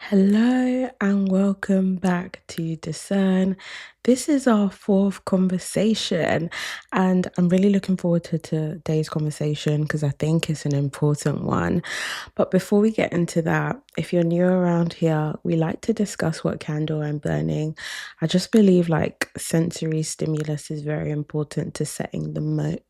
Hello and welcome back to Discern. This is our fourth conversation, and I'm really looking forward to today's conversation because I think it's an important one. But before we get into that, if you're new around here, we like to discuss what candle I'm burning. I just believe like sensory stimulus is very important to setting the mode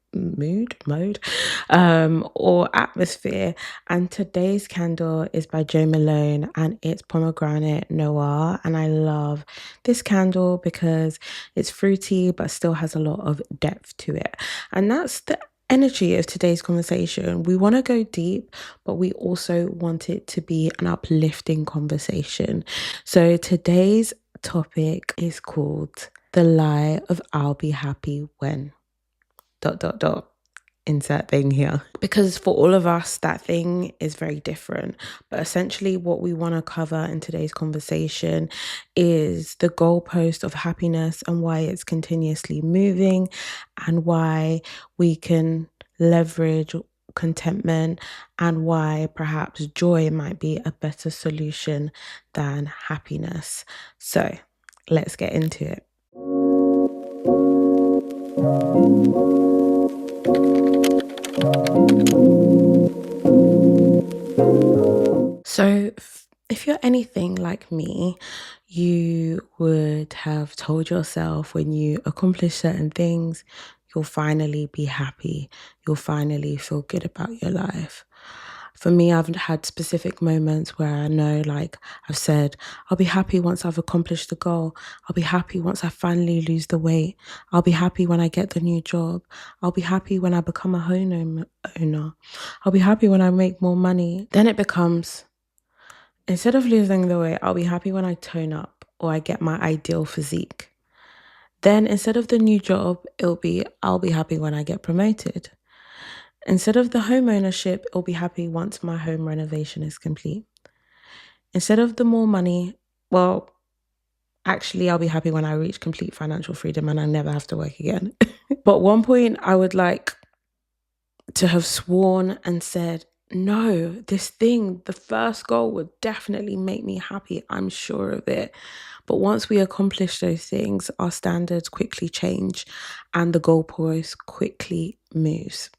or atmosphere, and today's candle is by Jo Malone and it's pomegranate noir. And I love this candle because it's fruity but still has a lot of depth to it. And that's the energy of today's conversation. We want to go deep, but we also want it to be an uplifting conversation. So today's topic is called The Lie of I'll Be Happy When dot dot dot insert thing here, because for all of us that thing is very different. But essentially what we want to cover in today's conversation is the goalpost of happiness and why it's continuously moving, and why we can leverage contentment, and why perhaps joy might be a better solution than happiness. So let's get into it. So, if you're anything like me, you would have told yourself when you accomplish certain things, you'll finally be happy. You'll finally feel good about your life. For me, I've had specific moments where I know, like I've said, I'll be happy once I've accomplished the goal. I'll be happy once I finally lose the weight. I'll be happy when I get the new job. I'll be happy when I become a home owner. I'll be happy when I make more money. Then it becomes, instead of losing the weight, I'll be happy when I tone up or I get my ideal physique. Then instead of the new job, I'll be happy when I get promoted. Instead of the home ownership, I'll be happy once my home renovation is complete. Instead of the more money, well, actually, I'll be happy when I reach complete financial freedom and I never have to work again. But at one point, I would like to have sworn and said, no, this thing, the first goal would definitely make me happy. I'm sure of it. But once we accomplish those things, our standards quickly change and the goalpost quickly moves.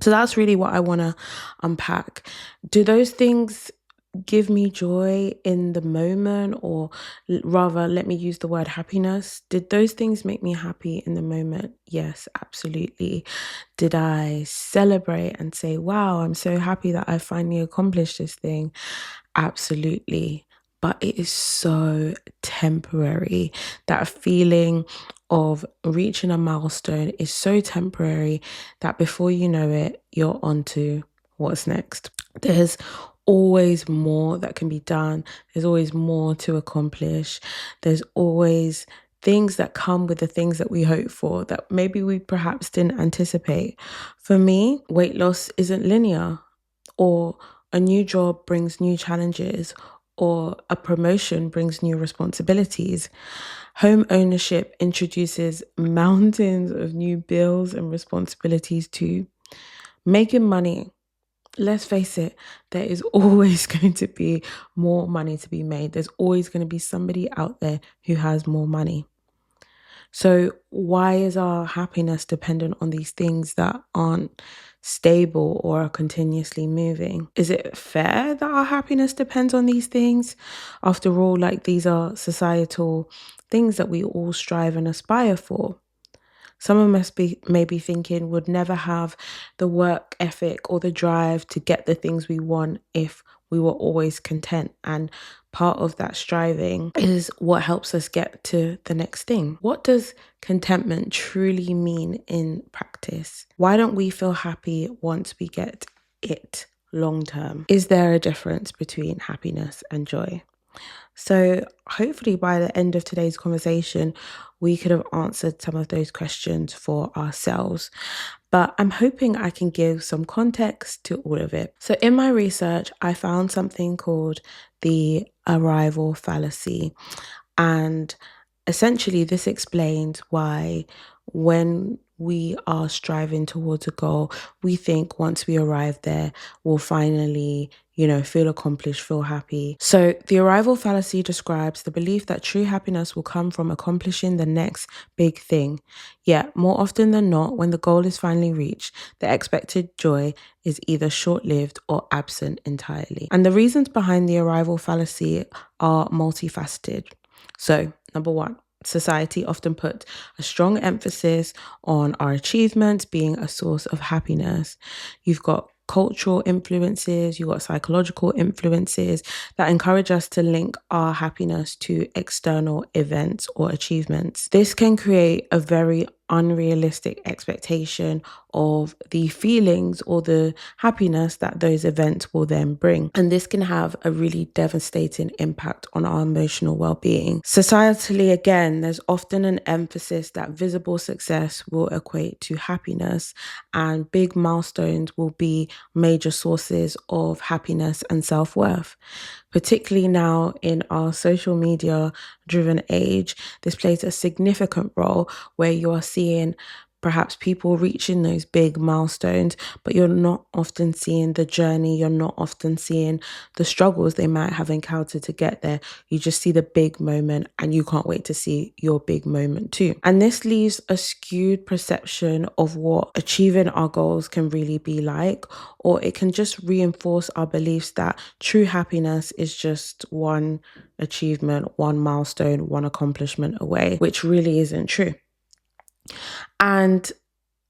So that's really what I want to unpack. Do those things give me joy in the moment, or rather, let me use the word happiness? Did those things make me happy in the moment? Yes, absolutely. Did I celebrate and say, wow, I'm so happy that I finally accomplished this thing? Absolutely. But it is so temporary. That feeling of reaching a milestone is so temporary that before you know it, you're on to what's next. There's always more that can be done. There's always more to accomplish. There's always things that come with the things that we hope for that maybe we perhaps didn't anticipate. For me, weight loss isn't linear, or a new job brings new challenges, or a promotion brings new responsibilities. Home ownership introduces mountains of new bills and responsibilities too. Making money, let's face it, there is always going to be more money to be made. There's always going to be somebody out there who has more money. So why is our happiness dependent on these things that aren't stable or are continuously moving? Is it fair that our happiness depends on these things? After all, like, these are societal things that we all strive and aspire for. Someone maybe thinking would never have the work ethic or the drive to get the things we want if we were always content. And part of that striving is what helps us get to the next thing. What does contentment truly mean in practice? Why don't we feel happy once we get it long term? Is there a difference between happiness and joy? So hopefully by the end of today's conversation, we could have answered some of those questions for ourselves. But I'm hoping I can give some context to all of it. So in my research, I found something called the Arrival Fallacy. And essentially, this explains why when we are striving towards a goal, we think once we arrive there, we'll finally, feel accomplished, feel happy. So the arrival fallacy describes the belief that true happiness will come from accomplishing the next big thing. Yet, more often than not, when the goal is finally reached, the expected joy is either short-lived or absent entirely. And the reasons behind the arrival fallacy are multifaceted. So, number one, society often put a strong emphasis on our achievements being a source of happiness. You've got cultural influences, you've got psychological influences that encourage us to link our happiness to external events or achievements. This can create a very unrealistic expectation of the feelings or the happiness that those events will then bring. And this can have a really devastating impact on our emotional well-being. Societally, again, there's often an emphasis that visible success will equate to happiness, and big milestones will be major sources of happiness and self-worth. Particularly now in our social media driven age, this plays a significant role where you are seeing perhaps people reaching those big milestones, but you're not often seeing the journey. You're not often seeing the struggles they might have encountered to get there. You just see the big moment and you can't wait to see your big moment too. And this leaves a skewed perception of what achieving our goals can really be like, or it can just reinforce our beliefs that true happiness is just one achievement, one milestone, one accomplishment away, which really isn't true. And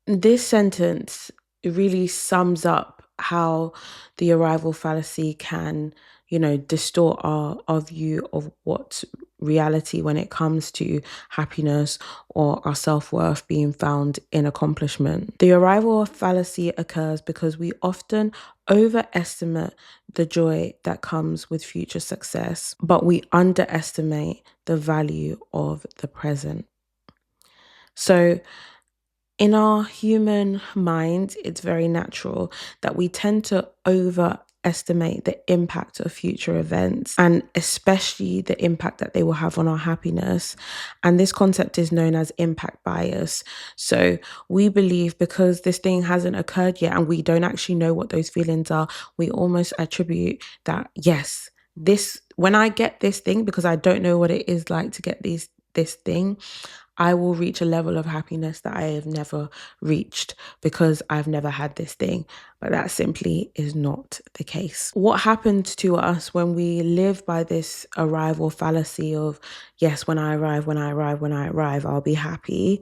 this sentence really sums up how the arrival fallacy can, distort our view of what's reality when it comes to happiness or our self-worth being found in accomplishment. The arrival fallacy occurs because we often overestimate the joy that comes with future success, but we underestimate the value of the present. So in our human mind, it's very natural that we tend to overestimate the impact of future events, and especially the impact that they will have on our happiness. And this concept is known as impact bias. So we believe because this thing hasn't occurred yet and we don't actually know what those feelings are, we almost attribute that, yes, when I get this thing, because I don't know what it is like to get this thing, I will reach a level of happiness that I have never reached because I've never had this thing. But that simply is not the case. What happens to us when we live by this arrival fallacy of, yes, when I arrive, I'll be happy.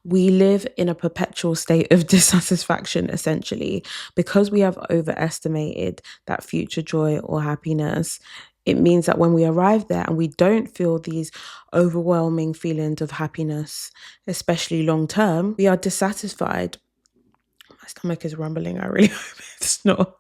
We live in a perpetual state of dissatisfaction, essentially, because we have overestimated that future joy or happiness. It means that when we arrive there and we don't feel these overwhelming feelings of happiness, especially long term, we are dissatisfied. My stomach is rumbling. I really hope it's not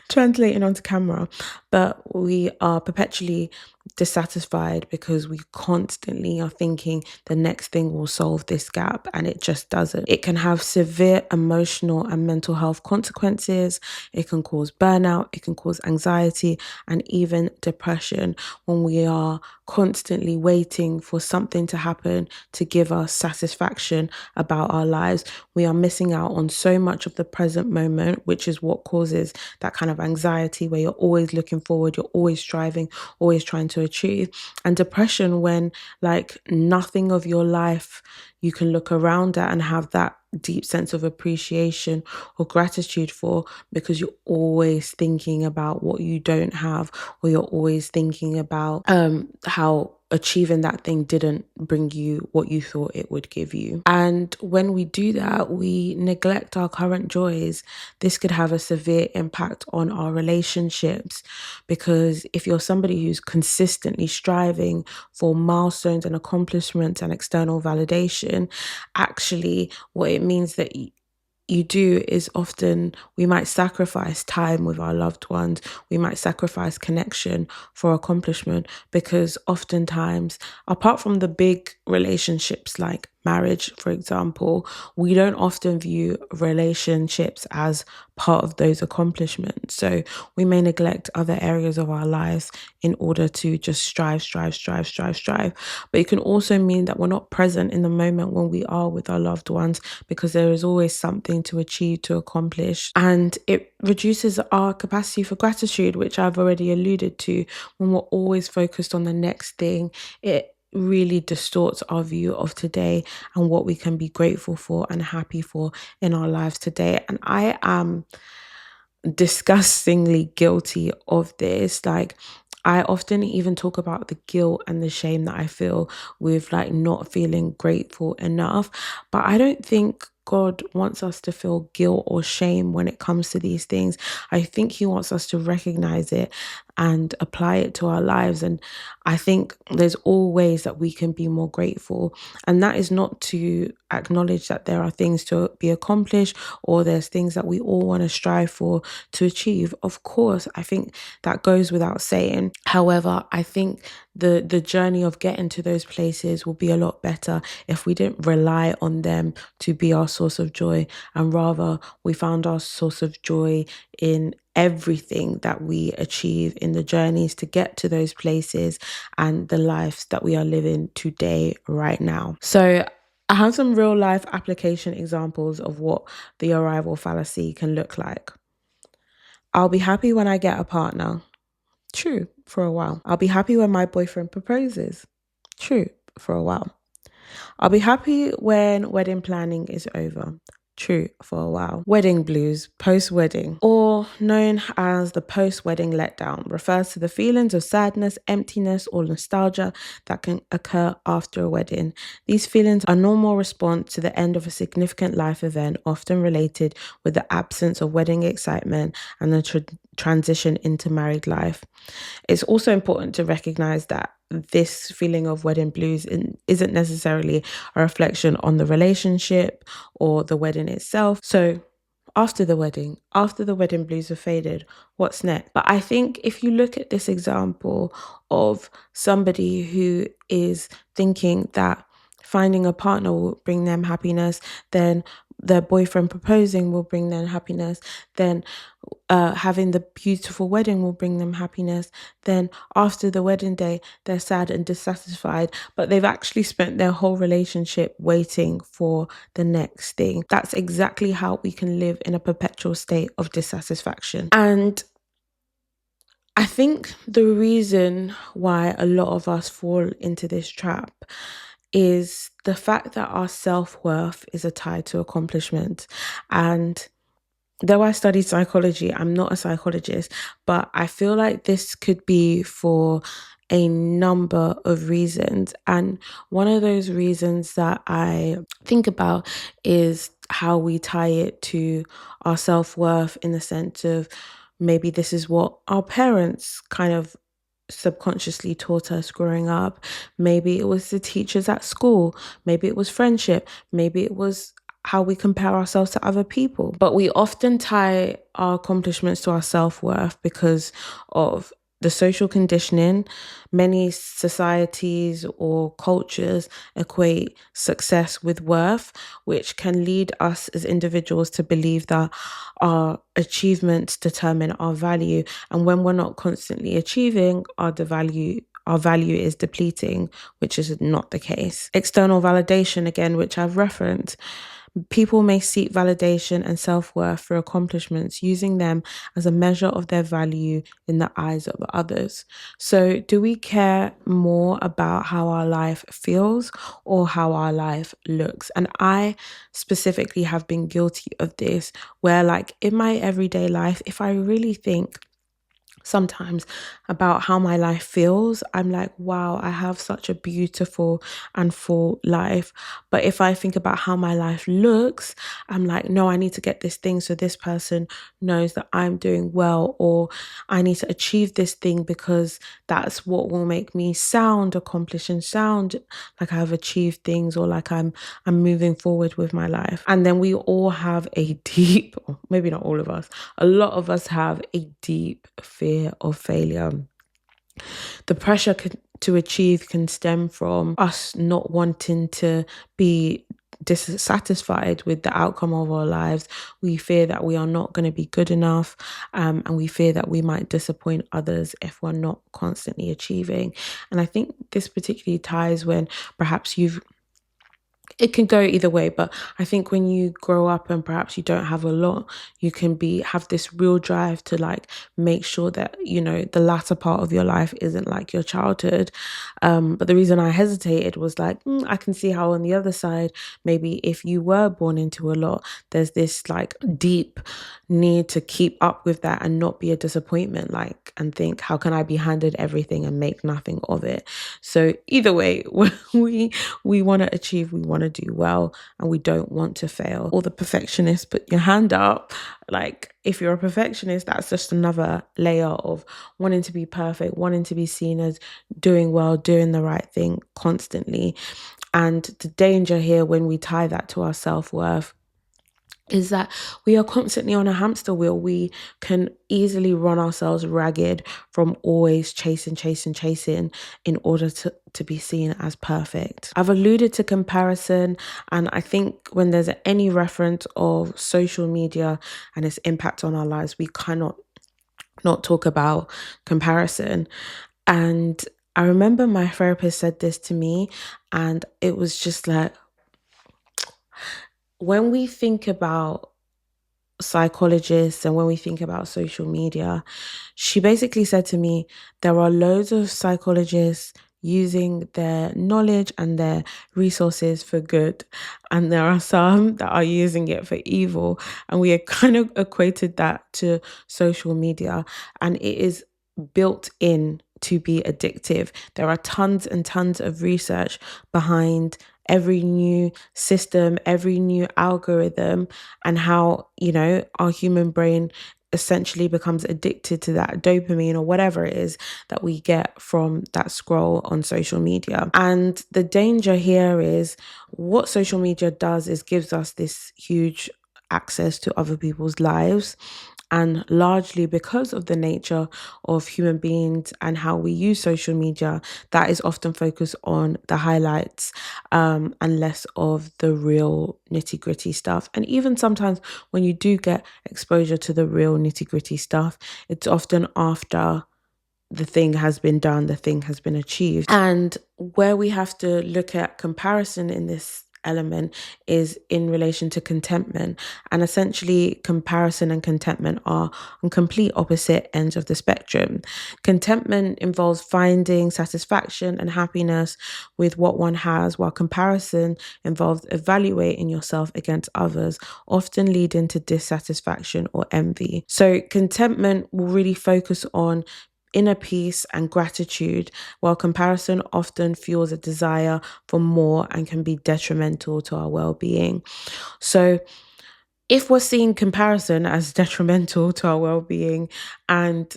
translating onto camera. But we are perpetually dissatisfied because we constantly are thinking the next thing will solve this gap, and it just doesn't. It can have severe emotional and mental health consequences. It can cause burnout, it can cause anxiety, and even depression when we are constantly waiting for something to happen to give us satisfaction about our lives. We are missing out on so much of the present moment, which is what causes that kind of anxiety where you're always looking forward, you're always striving, always trying to achieve. And depression when nothing of your life you can look around at and have that deep sense of appreciation or gratitude for, because you're always thinking about what you don't have, or you're always thinking about how achieving that thing didn't bring you what you thought it would give you. And when we do that, we neglect our current joys. This could have a severe impact on our relationships, because if you're somebody who's consistently striving for milestones and accomplishments and external validation, actually what it means that you do is often we might sacrifice time with our loved ones. We might sacrifice connection for accomplishment, because oftentimes, apart from the big relationships like marriage, for example, we don't often view relationships as part of those accomplishments. So we may neglect other areas of our lives in order to just strive. But it can also mean that we're not present in the moment when we are with our loved ones, because there is always something to achieve, to accomplish. And it reduces our capacity for gratitude, which I've already alluded to. When we're always focused on the next thing, it really distorts our view of today and what we can be grateful for and happy for in our lives today. And I am disgustingly guilty of this. Like, I often even talk about the guilt and the shame that I feel with like not feeling grateful enough. But I don't think God wants us to feel guilt or shame when it comes to these things. I think He wants us to recognize it and apply it to our lives. And I think there's all ways that we can be more grateful. And that is not to acknowledge that there are things to be accomplished or there's things that we all want to strive for to achieve. Of course, I think that goes without saying. However, I think the journey of getting to those places will be a lot better if we didn't rely on them to be our source of joy, and rather we found our source of joy in everything that we achieve in the journeys to get to those places and the lives that we are living today, right now. So I have some real life application examples of what the arrival fallacy can look like. I'll be happy when I get a partner. True, for a while. I'll be happy when my boyfriend proposes. True, for a while. I'll be happy when wedding planning is over. True, for a while. Wedding blues, post-wedding, or known as the post-wedding letdown, refers to the feelings of sadness, emptiness, or nostalgia that can occur after a wedding. These feelings are normal response to the end of a significant life event, often related with the absence of wedding excitement and the transition into married life. It's also important to recognize that this feeling of wedding blues isn't necessarily a reflection on the relationship or the wedding itself. So after the wedding blues have faded, what's next? But I think if you look at this example of somebody who is thinking that finding a partner will bring them happiness, then their boyfriend proposing will bring them happiness, then having the beautiful wedding will bring them happiness, then after the wedding day they're sad and dissatisfied, but they've actually spent their whole relationship waiting for the next thing. That's exactly how we can live in a perpetual state of dissatisfaction. And I think the reason why a lot of us fall into this trap is the fact that our self-worth is tied to accomplishment. And though I studied psychology, I'm not a psychologist, but I feel like this could be for a number of reasons. And one of those reasons that I think about is how we tie it to our self-worth, in the sense of maybe this is what our parents kind of subconsciously taught us growing up. Maybe it was the teachers at school, maybe it was friendship, maybe it was how we compare ourselves to other people. But we often tie our accomplishments to our self-worth because of the social conditioning. Many societies or cultures equate success with worth, which can lead us as individuals to believe that our achievements determine our value. And when we're not constantly achieving, our value is depleting, which is not the case. External validation, again, which I've referenced. People may seek validation and self-worth through accomplishments, using them as a measure of their value in the eyes of others. So do we care more about how our life feels or how our life looks? And I specifically have been guilty of this, where like in my everyday life, if I really think sometimes about how my life feels, I'm like, wow, I have such a beautiful and full life. But if I think about how my life looks, I'm like, no, I need to get this thing so this person knows that I'm doing well, or I need to achieve this thing because that's what will make me sound accomplished and sound like I've achieved things, or like I'm moving forward with my life. And then we all have a deep, or maybe not all of us, a lot of us have a deep fear of failure. The pressure to achieve can stem from us not wanting to be dissatisfied with the outcome of our lives. We fear that we are not going to be good enough, and we fear that we might disappoint others if we're not constantly achieving. And I think this particularly ties when perhaps it can go either way, but I think when you grow up and perhaps you don't have a lot, you can have this real drive to like make sure that, the latter part of your life isn't like your childhood. But the reason I hesitated was like, I can see how on the other side, maybe if you were born into a lot, there's this like deep need to keep up with that and not be a disappointment, like, and think, how can I be handed everything and make nothing of it? So either way, we want to achieve, we want to do well, and we don't want to fail. All the perfectionists, put your hand up. Like, if you're a perfectionist, that's just another layer of wanting to be perfect, wanting to be seen as doing well, doing the right thing constantly. And the danger here when we tie that to our self-worth is that we are constantly on a hamster wheel. We can easily run ourselves ragged from always chasing in order to be seen as perfect. I've alluded to comparison, and I think when there's any reference of social media and its impact on our lives, we cannot not talk about comparison. And I remember my therapist said this to me, and it was just like, when we think about psychologists and when we think about social media, she basically said to me, there are loads of psychologists using their knowledge and their resources for good, and there are some that are using it for evil. And we are kind of equated that to social media, and it is built in to be addictive. There are tons and tons of research behind every new system, every new algorithm, and how, our human brain essentially becomes addicted to that dopamine or whatever it is that we get from that scroll on social media. And the danger here is what social media does is gives us this huge access to other people's lives. And largely because of the nature of human beings and how we use social media, that is often focused on the highlights, and less of the real nitty gritty stuff. And even sometimes when you do get exposure to the real nitty gritty stuff, it's often after the thing has been done, the thing has been achieved. And where we have to look at comparison in this element is in relation to contentment. And essentially, comparison and contentment are on complete opposite ends of the spectrum. Contentment involves finding satisfaction and happiness with what one has, while comparison involves evaluating yourself against others, often leading to dissatisfaction or envy. So contentment will really focus on inner peace and gratitude, while comparison often fuels a desire for more and can be detrimental to our well-being. So if we're seeing comparison as detrimental to our well-being, and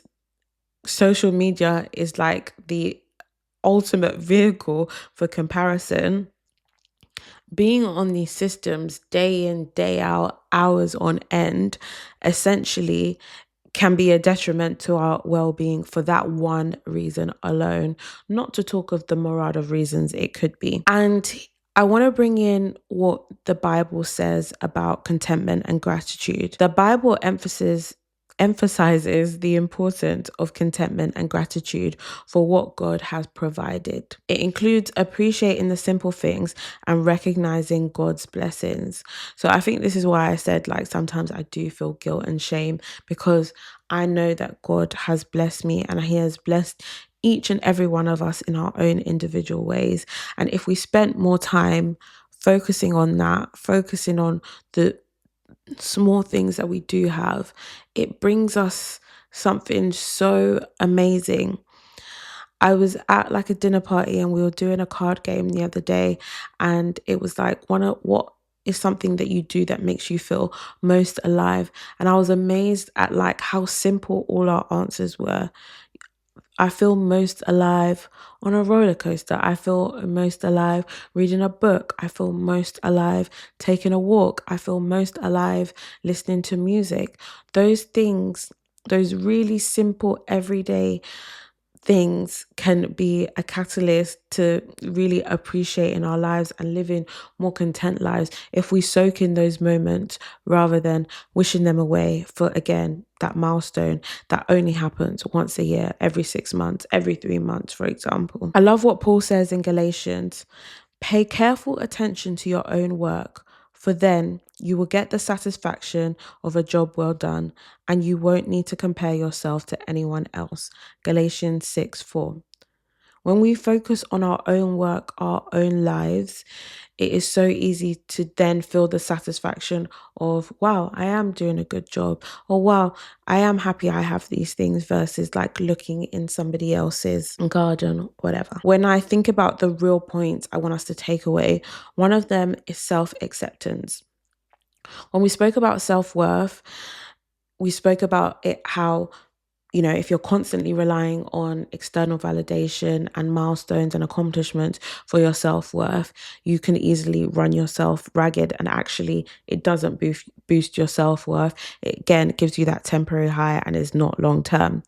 social media is like the ultimate vehicle for comparison, being on these systems day in, day out, hours on end, essentially can be a detriment to our well-being for that one reason alone, not to talk of the myriad of reasons it could be. And I want to bring in what the Bible says about contentment and gratitude. The Bible emphasizes the importance of contentment and gratitude for what God has provided. It includes appreciating the simple things and recognizing God's blessings. So I think this is why I said, like, sometimes I do feel guilt and shame, because I know that God has blessed me and He has blessed each and every one of us in our own individual ways. And if we spent more time focusing on that, focusing on the small things that we do have, it brings us something so amazing. I was at like a dinner party and we were doing a card game the other day, and it was like, what is something that you do that makes you feel most alive? And I was amazed at like how simple all our answers were. I feel most alive on a roller coaster. I feel most alive reading a book. I feel most alive taking a walk. I feel most alive listening to music. Those things, those really simple everyday things can be a catalyst to really appreciating our lives and living more content lives if we soak in those moments rather than wishing them away for, again, that milestone that only happens once a year, every 6 months, every 3 months, for example. I love what Paul says in Galatians: pay careful attention to your own work, for then you will get the satisfaction of a job well done, and you won't need to compare yourself to anyone else. Galatians 6:4. When we focus on our own work, our own lives, it is so easy to then feel the satisfaction of, wow, I am doing a good job, or wow, I am happy I have these things, versus like looking in somebody else's garden, whatever. When I think about the real points I want us to take away, one of them is self-acceptance. When we spoke about self-worth, we spoke about it, how, if you're constantly relying on external validation and milestones and accomplishments for your self-worth, you can easily run yourself ragged, and actually it doesn't boost your self-worth. It, again, gives you that temporary high and is not long-term.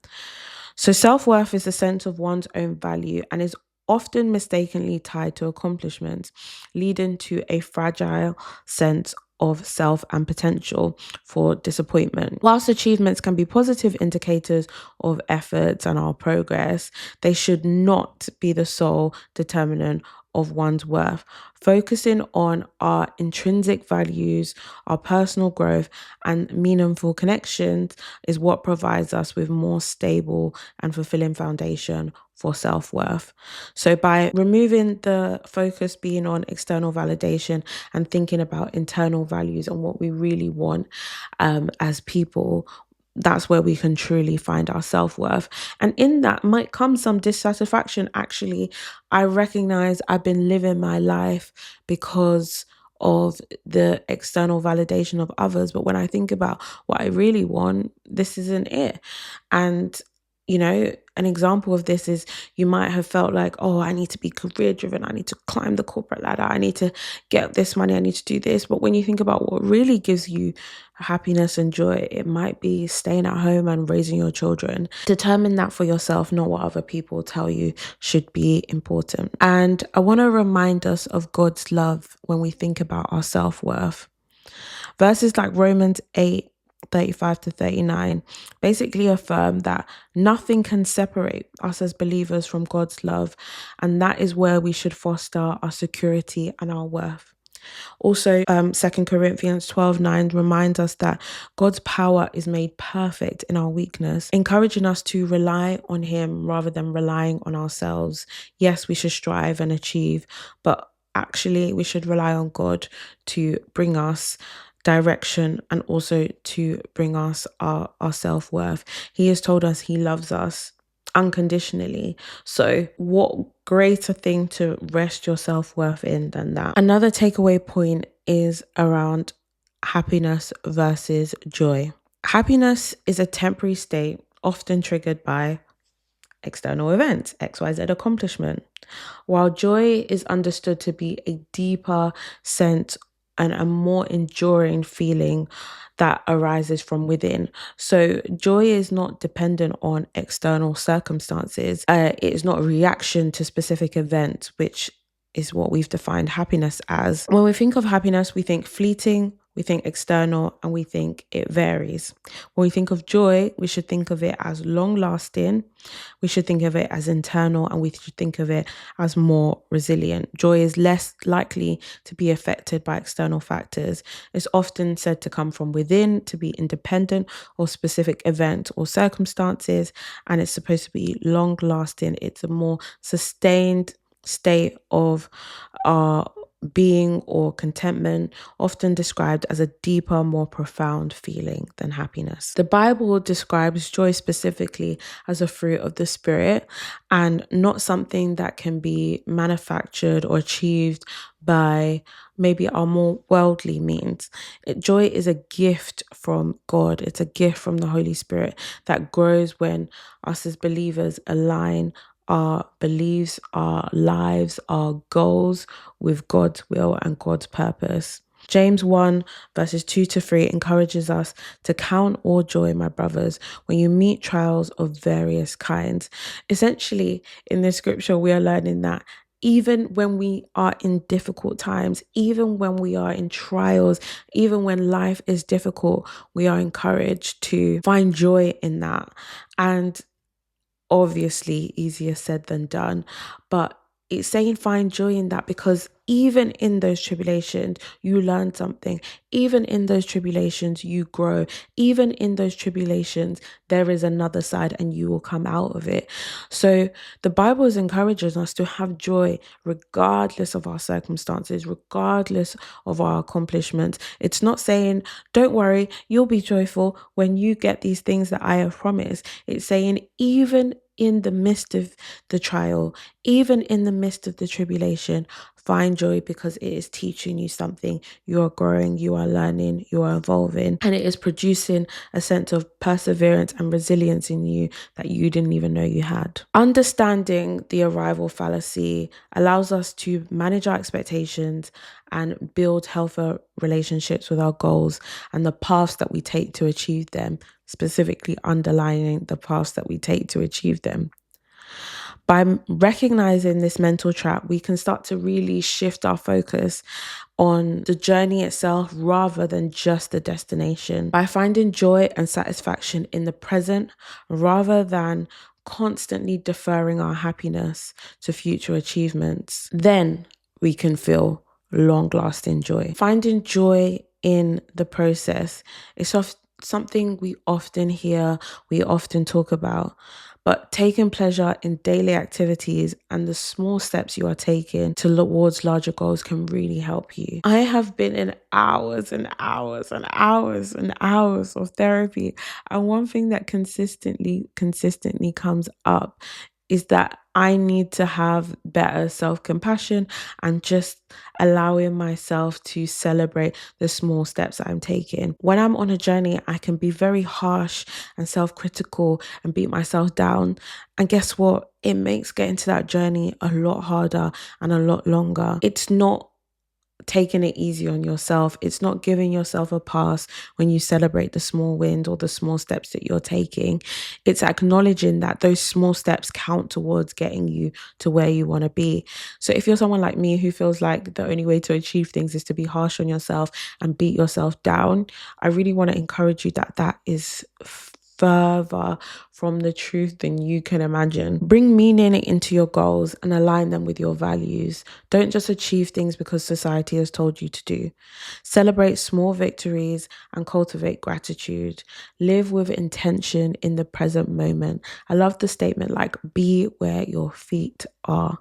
So self-worth is a sense of one's own value and is often mistakenly tied to accomplishments, leading to a fragile sense of self and potential for disappointment. Whilst achievements can be positive indicators of efforts and our progress, they should not be the sole determinant of one's worth. Focusing on our intrinsic values, our personal growth, and meaningful connections is what provides us with more stable and fulfilling foundation for self-worth. So by removing the focus being on external validation and thinking about internal values and what we really want as people, that's where we can truly find our self-worth. And in that might come some dissatisfaction. Actually, I recognize I've been living my life because of the external validation of others. But when I think about what I really want, this isn't it. And an example of this is, you might have felt like, oh, I need to be career driven. I need to climb the corporate ladder. I need to get this money. I need to do this. But when you think about what really gives you happiness and joy, it might be staying at home and raising your children. Determine that for yourself, not what other people tell you should be important. And I want to remind us of God's love when we think about our self-worth. Verses like Romans 8:35-39 basically affirm that nothing can separate us as believers from God's love, and that is where we should foster our security and our worth. Also, 2 Corinthians 12:9 reminds us that God's power is made perfect in our weakness, encouraging us to rely on Him rather than relying on ourselves. Yes, we should strive and achieve, but actually we should rely on God to bring us direction and also to bring us our self-worth. He has told us He loves us unconditionally. So what greater thing to rest your self-worth in than that? Another takeaway point is around happiness versus joy. Happiness is a temporary state, often triggered by external events, XYZ accomplishment, while joy is understood to be a deeper sense and a more enduring feeling that arises from within. So joy is not dependent on external circumstances. It is not a reaction to specific events, which is what we've defined happiness as. When we think of happiness, we think fleeting, we think external, and we think it varies. When we think of joy, we should think of it as long-lasting, we should think of it as internal, and we should think of it as more resilient. Joy is less likely to be affected by external factors. It's often said to come from within, to be independent of specific events or circumstances, and it's supposed to be long-lasting. It's a more sustained state of being or contentment, often described as a deeper, more profound feeling than happiness. The Bible describes joy specifically as a fruit of the Spirit and not something that can be manufactured or achieved by maybe our more worldly means. Joy is a gift from God. It's a gift from the Holy Spirit that grows when us as believers align our beliefs, our lives, our goals with God's will and God's purpose. James 1 verses 2-3 encourages us to count all joy, my brothers, when you meet trials of various kinds. Essentially, in this scripture, we are learning that even when we are in difficult times, even when we are in trials, even when life is difficult, we are encouraged to find joy in that. And obviously easier said than done, but it's saying find joy in that, because even in those tribulations you learn something. Even in those tribulations you grow. Even in those tribulations there is another side and you will come out of it. So the Bible is encouraging us to have joy regardless of our circumstances, regardless of our accomplishments. It's not saying don't worry, you'll be joyful when you get these things that I have promised. It's saying even in the midst of the trial, even in the midst of the tribulation, find joy, because it is teaching you something. You are growing, you are learning, you are evolving, and it is producing a sense of perseverance and resilience in you that you didn't even know you had. Understanding the arrival fallacy allows us to manage our expectations and build healthier relationships with our goals and the paths that we take to achieve them, specifically underlining the paths that we take to achieve them. By recognizing this mental trap, we can start to really shift our focus on the journey itself rather than just the destination. By finding joy and satisfaction in the present rather than constantly deferring our happiness to future achievements, then we can feel long-lasting joy. Finding joy in the process is something we often hear, we often talk about. But taking pleasure in daily activities and the small steps you are taking towards larger goals can really help you. I have been in hours and hours and hours and hours of therapy. And one thing that consistently comes up is that I need to have better self-compassion and just allowing myself to celebrate the small steps that I'm taking. When I'm on a journey, I can be very harsh and self-critical and beat myself down. And guess what? It makes getting to that journey a lot harder and a lot longer. It's not taking it easy on yourself. It's not giving yourself a pass when you celebrate the small wins or the small steps that you're taking. It's acknowledging that those small steps count towards getting you to where you want to be. So if you're someone like me who feels like the only way to achieve things is to be harsh on yourself and beat yourself down, I really want to encourage you that that is further from the truth than you can imagine. Bring meaning into your goals and align them with your values. Don't just achieve things because society has told you to do. Celebrate small victories and cultivate gratitude. Live with intention in the present moment. I love the statement like, be where your feet are.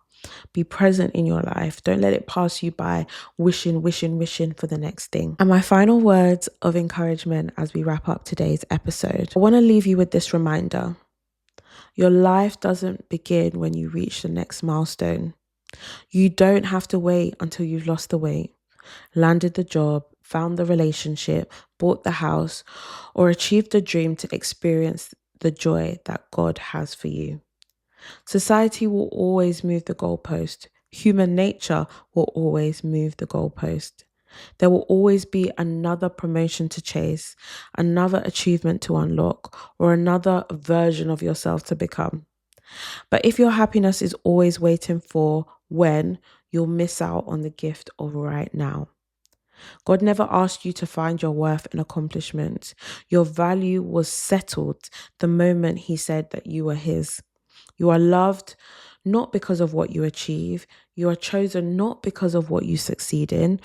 Be present in your life. Don't let it pass you by wishing for the next thing. And my final words of encouragement as we wrap up today's episode, I want to leave you with this reminder. Your life doesn't begin when you reach the next milestone. You don't have to wait until you've lost the weight, landed the job, found the relationship, bought the house, or achieved the dream to experience the joy that God has for you. Society will always move the goalpost. Human nature will always move the goalpost. There will always be another promotion to chase, another achievement to unlock, or another version of yourself to become. But if your happiness is always waiting for when, you'll miss out on the gift of right now. God never asked you to find your worth in accomplishments. Your value was settled the moment He said that you were His. You are loved not because of what you achieve. You are chosen not because of what you succeed in.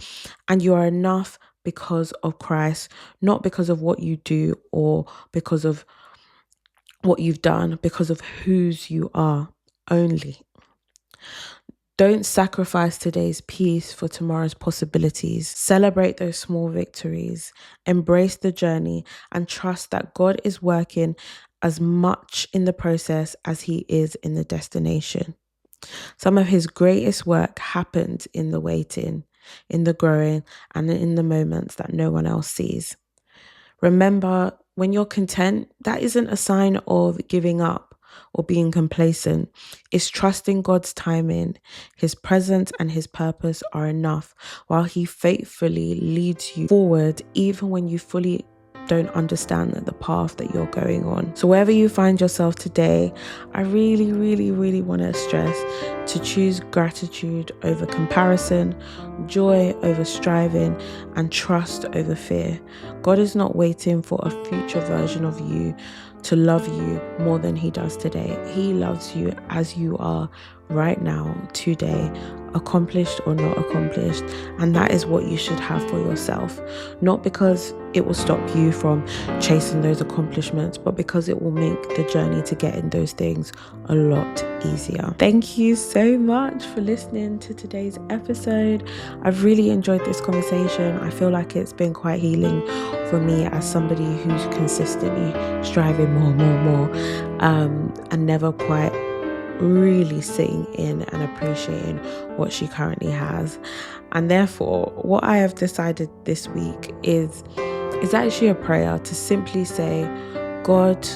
And you are enough because of Christ, not because of what you do or because of what you've done, because of whose you are only. Don't sacrifice today's peace for tomorrow's possibilities. Celebrate those small victories. Embrace the journey and trust that God is working as much in the process as He is in the destination. Some of His greatest work happens in the waiting, in the growing, and in the moments that no one else sees. Remember, when you're content, that isn't a sign of giving up. or being complacent. It's trusting God's timing. His presence and his purpose are enough, while he faithfully leads you forward even when you fully don't understand the path that you're going on. So wherever you find yourself today, I really, really, really want to stress to choose gratitude over comparison, joy over striving, and trust over fear. God is not waiting for a future version of you to love you more than he does today. He loves you as you are right now, today, accomplished or not accomplished. And that is what you should have for yourself. Not because it will stop you from chasing those accomplishments, but because it will make the journey to getting those things a lot easier. Thank you so much for listening to today's episode. I've really enjoyed this conversation. I feel like it's been quite healing for me as somebody who's consistently striving more, and never quite really sitting in and appreciating what she currently has. And therefore, what I have decided this week is actually a prayer to simply say, God,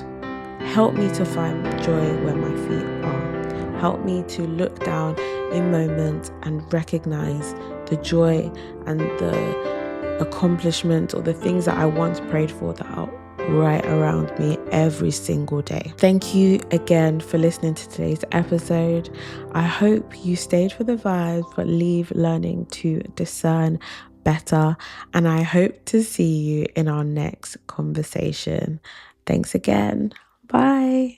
help me to find joy where my feet are. Help me to look down in moments and recognize the joy and the accomplishment or the things that I once prayed for that are right around me every single day. Thank you again for listening to today's episode. I hope you stayed for the vibes but leave learning to discern better, and I hope to see you in our next conversation. Thanks again. Bye.